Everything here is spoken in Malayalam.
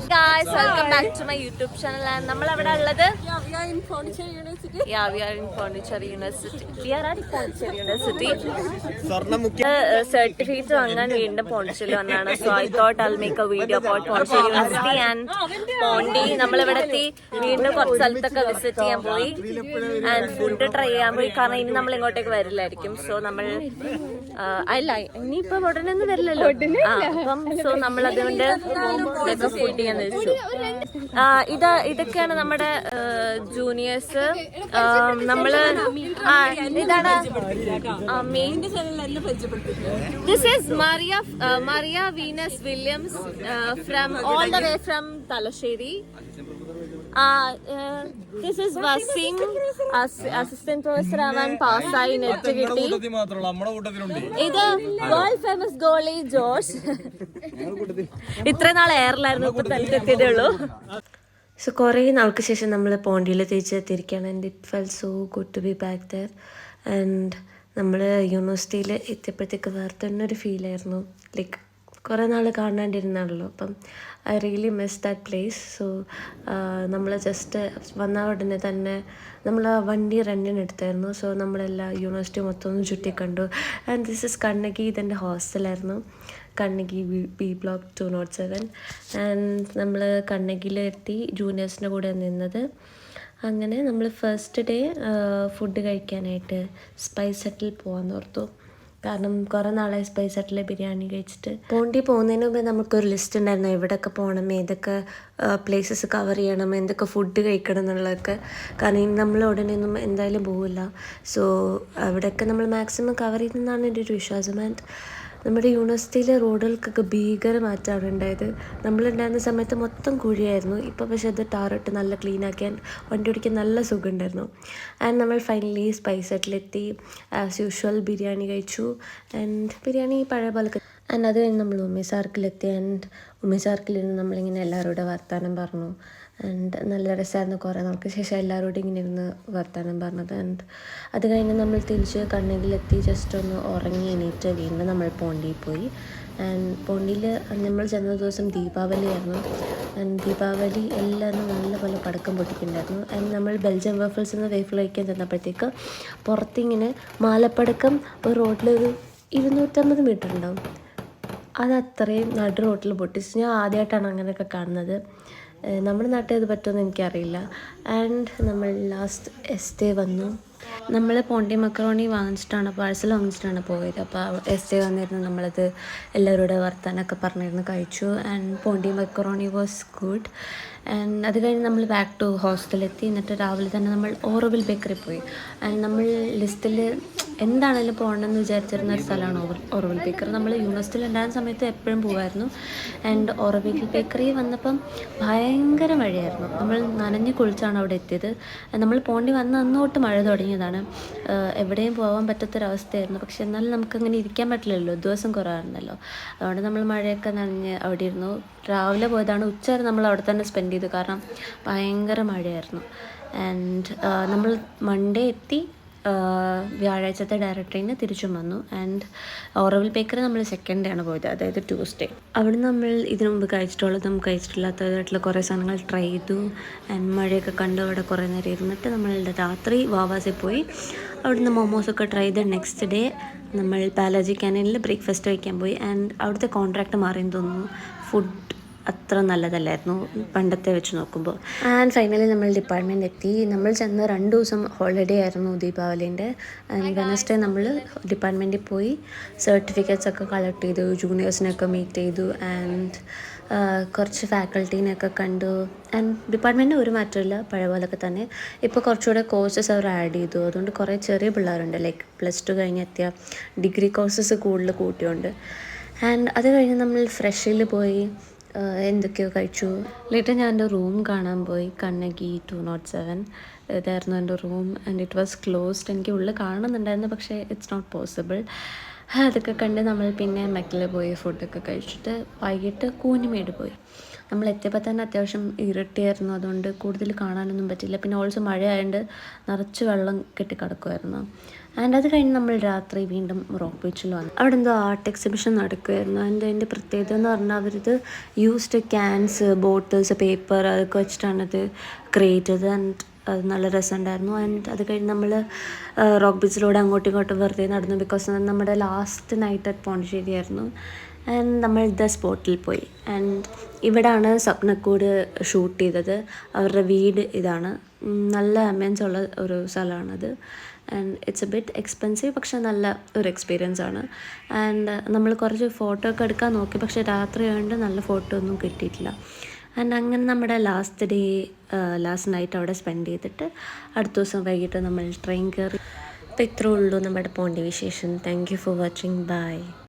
Guys, welcome back to my YouTube channel. And നമ്മൾ അവിടെ ഉള്ളത് we are in Pondicherry University. We are at Pondicherry University. Certificate വാങ്ങാൻ വീണ്ടും പോണ്ടിച്ചേരി വന്നാണ്. So I thought I'll make a video about Pondicherry University and പോണ്ടി. നമ്മളിവിടെ എത്തി വീണ്ടും കുറച്ച് സ്ഥലത്തൊക്കെ വിസിറ്റ് ചെയ്യാൻ പോയി ആൻഡ് ഫുഡ് ട്രൈ ചെയ്യാൻ പോയി. കാരണം ഇനി നമ്മൾ ഇങ്ങോട്ടേക്ക് വരില്ലായിരിക്കും. സോ നമ്മൾ അല്ല ഇനിയിപ്പോ ഉടനെ ഒന്നും വരില്ലല്ലോ. അപ്പം സോ നമ്മൾ അതുകൊണ്ട് ഫുഡ് ചെയ്യാൻ വെച്ചു. ഇതൊക്കെയാണ് നമ്മുടെ ജൂനിയേഴ്സ്. നമ്മള് ഇതാണ് this is Maria Venus Williams from all the way from Thalassery. This is Vasim, assistant professor ആവാൻ പാസ്സായി നെറ്റ് കിട്ടി. ഇത് വേൾഡ് ഫേമസ് ഗോളി ജോഷ്. ഇത്ര നാൾ എയറിലായിരുന്നു, ഇപ്പൊ തലത്തെത്തിയതേ ഉള്ളൂ. സോ കുറേ നാൾക്ക് ശേഷം നമ്മൾ പോണ്ടിയിൽ തിരിച്ചെത്തിയിരിക്കുകയാണ്. And it fell so good to be back there. And നമ്മൾ യൂണിവേഴ്സിറ്റിയിൽ എത്തിയപ്പോഴത്തേക്ക് വേറെ തന്നെ ഒരു ഫീലായിരുന്നു. ലൈക്ക് കുറേ നാൾ കാണാണ്ടിരുന്നാണല്ലോ. അപ്പം I really miss that place. So നമ്മൾ ജസ്റ്റ് വന്ന ഉടനെ തന്നെ നമ്മൾ ആ വണ്ടി റെൻറ്റിന് എടുത്തായിരുന്നു. സോ നമ്മളെല്ലാം യൂണിവേഴ്സിറ്റി മൊത്തം ഒന്ന് ചുറ്റി കണ്ടു. And this is Kannaki. ഇതെൻ്റെ ഹോസ്റ്റലായിരുന്നു, കണ്ണകി ബി ബ്ലോക്ക് 207. ആൻഡ് നമ്മൾ കണ്ണകിയിലെത്തി, ജൂനിയേഴ്സിൻ്റെ കൂടെ നിന്നത്. അങ്ങനെ നമ്മൾ ഫസ്റ്റ് ഡേ ഫുഡ് കഴിക്കാനായിട്ട് സ്പൈസ് ഹട്ടിൽ പോകാമെന്ന് ഓർത്തു. കാരണം കുറേ നാളായി സ്പൈസ് ഹട്ടിലെ ബിരിയാണി കഴിച്ചിട്ട്. പോണ്ടി പോകുന്നതിന് മുമ്പേ നമുക്കൊരു ലിസ്റ്റ് ഉണ്ടായിരുന്നു, എവിടെയൊക്കെ പോകണം, ഏതൊക്കെ പ്ലേസസ് കവർ ചെയ്യണം, എന്തൊക്കെ ഫുഡ് കഴിക്കണം എന്നുള്ളതൊക്കെ. കാരണം ഇനി നമ്മൾ ഉടനെ ഒന്നും എന്തായാലും പോവില്ല. സോ അവിടെയൊക്കെ നമ്മൾ മാക്സിമം കവർ ചെയ്യുന്നതാണ് എൻ്റെ ഒരു വിശ്വാസം. ആൻഡ് നമ്മുടെ യൂണിവേഴ്സിറ്റിയിലെ റോഡുകൾക്കൊക്കെ ഭീകര മാറ്റമാണ് ഉണ്ടായത്. നമ്മളുണ്ടായിരുന്ന സമയത്ത് മൊത്തം കുഴിയായിരുന്നു. ഇപ്പോൾ പക്ഷേ അത് ടാറിട്ട് നല്ല ക്ലീനാക്കിയാൽ വണ്ടി ഓടിക്കാൻ നല്ല സുഖമുണ്ടായിരുന്നു. ആൻഡ് നമ്മൾ ഫൈനലി സ്പൈസ് ഹട്ടിലെത്തി. ആസ് യൂഷ്വൽ ബിരിയാണി കഴിച്ചു. ആൻഡ് ബിരിയാണി പഴയ പോലെ. ആൻഡ് അത് കഴിഞ്ഞ് നമ്മൾ ഉമ്മി സാർക്കിലെത്തി. ആൻഡ് ഉമ്മി സാർക്കിലിരുന്ന് നമ്മളിങ്ങനെ എല്ലാവരോടും വർത്താനം പറഞ്ഞു. ആൻഡ് നല്ല രസമായിരുന്നു. കുറേ നാൾക്ക് ശേഷം എല്ലാവരോടും ഇങ്ങനെ ഇരുന്ന് വർത്താനം പറഞ്ഞത്. ആൻഡ് അത് കഴിഞ്ഞ് നമ്മൾ തിരിച്ച് കണ്ണകിലെത്തി. ജസ്റ്റ് ഒന്ന് ഉറങ്ങി എണീറ്റ് വീണ്ടും നമ്മൾ പോണ്ടിയിൽ പോയി. ആൻഡ് പോണ്ടിയിൽ നമ്മൾ ചെന്ന ദിവസം ദീപാവലി ആയിരുന്നു. ആൻഡ് ദീപാവലി എല്ലാവരും നല്ലപോലെ പടക്കം പൊട്ടിക്കുന്നുണ്ടായിരുന്നു. ആൻഡ് നമ്മൾ ബെൽജിയം വേഫിൾസ് എന്ന വേഫിൾ കഴിക്കാൻ ചെന്നപ്പോഴത്തേക്ക് പുറത്തിങ്ങനെ മാലപ്പടക്കം ഒരു റോഡിലൊരു 250 മീറ്റർ ഉണ്ടാവും. അത് അത്രയും നടു റോട്ടിൽ പൊട്ടിച്ച് ഞാൻ ആദ്യമായിട്ടാണ് അങ്ങനെയൊക്കെ കാണുന്നത്. നമ്മുടെ നാട്ടിൽ അത് പറ്റുമെന്ന് എനിക്കറിയില്ല. ആൻഡ് നമ്മൾ ലാസ്റ്റ് എസ്റ്റേ വന്നു. നമ്മൾ പോണ്ടി മക്രോണി പാഴ്സൽ വാങ്ങിച്ചിട്ടാണ് പോയത്. അപ്പോൾ എസ്റ്റേ വന്നിരുന്നു. നമ്മളത് എല്ലാവരോടും വർത്താനൊക്കെ പറഞ്ഞിരുന്നു കഴിച്ചു. ആൻഡ് പോണ്ടി മക്രോണി വാസ് ഗുഡ്. ആൻഡ് അത് കഴിഞ്ഞ് നമ്മൾ ബാക്ക് ടു ഹോസ്റ്റലെത്തി. എന്നിട്ട് രാവിലെ തന്നെ നമ്മൾ ഓറോവിൽ ബേക്കറി പോയി. ആൻഡ് നമ്മൾ ലിസ്റ്റിൽ എന്താണെങ്കിലും പോകണമെന്ന് വിചാരിച്ചിരുന്ന ഒരു സ്ഥലമാണ് ഓറോവിൽ ബേക്കറി. നമ്മൾ യൂണിവേഴ്സിറ്റിയിൽ ഉണ്ടാകുന്ന സമയത്ത് എപ്പോഴും പോകുമായിരുന്നു. ആൻഡ് ഓറോവിൽ ബേക്കറി വന്നപ്പം ഭയങ്കര മഴയായിരുന്നു. നമ്മൾ നനഞ്ഞ് കുളിച്ചാണ് അവിടെ എത്തിയത്. നമ്മൾ പോണ്ടി വന്ന് അന്ന് തൊട്ട് മഴ തുടങ്ങിയതാണ്. എവിടെയും പോകാൻ പറ്റാത്തൊരവസ്ഥയായിരുന്നു. പക്ഷെ എന്നാലും നമുക്കങ്ങനെ ഇരിക്കാൻ പറ്റില്ലല്ലോ, ദിവസം കുറവായിരുന്നല്ലോ. അതുകൊണ്ട് നമ്മൾ മഴയൊക്കെ നനഞ്ഞ് അവിടെ ഇരുന്നു. രാവിലെ പോയതാണ്. ഉച്ചവരെ നമ്മൾ അവിടെ തന്നെ സ്പെൻഡ് ചെയ്തു, കാരണം ഭയങ്കര മഴയായിരുന്നു. ആൻഡ് നമ്മൾ മൺഡേ എത്തി. വ്യാഴാഴ്ചത്തെ ഡയറക്റ്റ് ട്രെയിന് തിരിച്ചും വന്നു. ആൻഡ് ഓറോവിൽ ബേക്കറി നമ്മൾ സെക്കൻഡ് ഡേ ആണ് പോയത്, അതായത് ട്യൂസ്ഡേ. അവിടെ നമ്മൾ ഇതിനു മുമ്പ് കഴിച്ചിട്ടുള്ളതും കഴിച്ചിട്ടില്ലാത്തതായിട്ടുള്ള കുറേ സാധനങ്ങൾ ട്രൈ ചെയ്തു. ആൻഡ് മഴയൊക്കെ കണ്ട് അവിടെ കുറേ നേരം ഇരുന്നിട്ട് നമ്മൾ രാത്രി വാവാസിൽ പോയി. അവിടുന്ന് മോമോസൊക്കെ ട്രൈ ചെയ്ത് നെക്സ്റ്റ് ഡേ നമ്മൾ പാലാജി ക്യാനീനിൽ ബ്രേക്ക്ഫാസ്റ്റ് കഴിക്കാൻ പോയി. ആൻഡ് അവിടുത്തെ കോൺട്രാക്റ്റ് മാറിയെന്ന് തോന്നുന്നു. ഫുഡ് അത്ര നല്ലതല്ലായിരുന്നു പണ്ടത്തെ വെച്ച് നോക്കുമ്പോൾ. ആൻഡ് ഫൈനലി നമ്മൾ ഡിപ്പാർട്ട്മെൻറ്റ് എത്തി. നമ്മൾ ചെന്ന 2 ദിവസം ഹോളിഡേ ആയിരുന്നു ദീപാവലിൻ്റെ. ആൻഡ് വെനസ്ഡേ നമ്മൾ ഡിപ്പാർട്ട്മെൻറ്റിൽ പോയി സർട്ടിഫിക്കറ്റ്സ് ഒക്കെ കളക്ട് ചെയ്തു, ജൂനിയേഴ്സിനൊക്കെ മീറ്റ് ചെയ്തു. ആൻഡ് കുറച്ച് ഫാക്കൽറ്റീനെയൊക്കെ കണ്ടു. ആൻഡ് ഡിപ്പാർട്ട്മെൻറ്റിന് ഒരു മാറ്റമില്ല, പഴയ പോലൊക്കെ തന്നെ. ഇപ്പോൾ കുറച്ചുകൂടെ കോഴ്സസ് അവർ ആഡ് ചെയ്തു. അതുകൊണ്ട് കുറേ ചെറിയ പിള്ളേരുണ്ട്, ലൈക്ക് +2 കഴിഞ്ഞെത്തിയ ഡിഗ്രി കോഴ്സസ് കൂടുതൽ കൂട്ടിയുണ്ട്. ആൻഡ് അത് കഴിഞ്ഞ് നമ്മൾ ഫ്രഷിൽ പോയി എന്തൊക്കെയോ കഴിച്ചു. ലേറ്റർ ഞാൻ എൻ്റെ റൂം കാണാൻ പോയി. കണ്ണകി 207 ഇതായിരുന്നു എൻ്റെ room. And it was closed. എനിക്ക് ഉള്ളിൽ കാണുന്നുണ്ടായിരുന്നു, പക്ഷേ ഇറ്റ്സ് നോട്ട് പോസിബിൾ. അതൊക്കെ കണ്ട് നമ്മൾ പിന്നെ മെക്കിൽ പോയി ഫുഡൊക്കെ കഴിച്ചിട്ട് വൈകിട്ട് കൂനിമേട് പോയി. നമ്മൾ എത്തിയപ്പോൾ തന്നെ അത്യാവശ്യം ഇരുട്ടിയായിരുന്നു. അതുകൊണ്ട് കൂടുതൽ കാണാനൊന്നും പറ്റില്ല. പിന്നെ ഓൾസോ മഴയായതുകൊണ്ട് നിറച്ച് വെള്ളം കെട്ടിക്കിടക്കുമായിരുന്നു. ആൻഡ് അത് കഴിഞ്ഞ് നമ്മൾ രാത്രി വീണ്ടും റോക്ക് ബീച്ചിൽ വന്നു. അവിടെ എന്തോ ആർട്ട് എക്സിബിഷൻ നടക്കുമായിരുന്നു. അതിൻ്റെ പ്രത്യേകത എന്ന് പറഞ്ഞാൽ അവരിത് യൂസ്ഡ് ക്യാൻസ്, ബോട്ടിൽസ്, പേപ്പർ അതൊക്കെ വെച്ചിട്ടാണ് ഇത് ക്രിയേറ്റ് ചെയ്തത്. ആൻഡ് അത് നല്ല രസമുണ്ടായിരുന്നു. ആൻഡ് അത് കഴിഞ്ഞ് നമ്മൾ റോക്ക് ബീച്ചിലൂടെ അങ്ങോട്ടും ഇങ്ങോട്ടും വെറുതെ നടന്നു. ബിക്കോസ് നമ്മുടെ ലാസ്റ്റ് നൈറ്റ് അറ്റ് പോണ്ടിച്ചേരി ആയിരുന്നു. ആൻഡ് നമ്മൾ ദ സ്പോട്ടിൽ പോയി. ആൻഡ് ഇവിടാണ് സ്വപ്നക്കൂട് ഷൂട്ട് ചെയ്തത്. അവരുടെ വീട് ഇതാണ്. നല്ല ആംബിയൻസ് ഉള്ള ഒരു സ്ഥലമാണത്. And it's a bit expensive, പക്ഷേ നല്ല ഒരു എക്സ്പീരിയൻസ് ആണ്. ആൻഡ് നമ്മൾ കുറച്ച് ഫോട്ടോ ഒക്കെ എടുക്കാൻ നോക്കി, പക്ഷേ രാത്രി ആയതുകൊണ്ട് നല്ല ഫോട്ടോ ഒന്നും കിട്ടിയിട്ടില്ല. ആൻഡ് അങ്ങനെ നമ്മുടെ ലാസ്റ്റ് നൈറ്റ് അവിടെ സ്പെൻഡ് ചെയ്തിട്ട് അടുത്ത ദിവസം വൈകിട്ട് നമ്മൾ ട്രെയിൻ കയറി. അപ്പോൾ ഇത്രേ ഉള്ളൂ നമ്മുടെ പോണ്ടി വിശേഷം. Thank you for watching. By.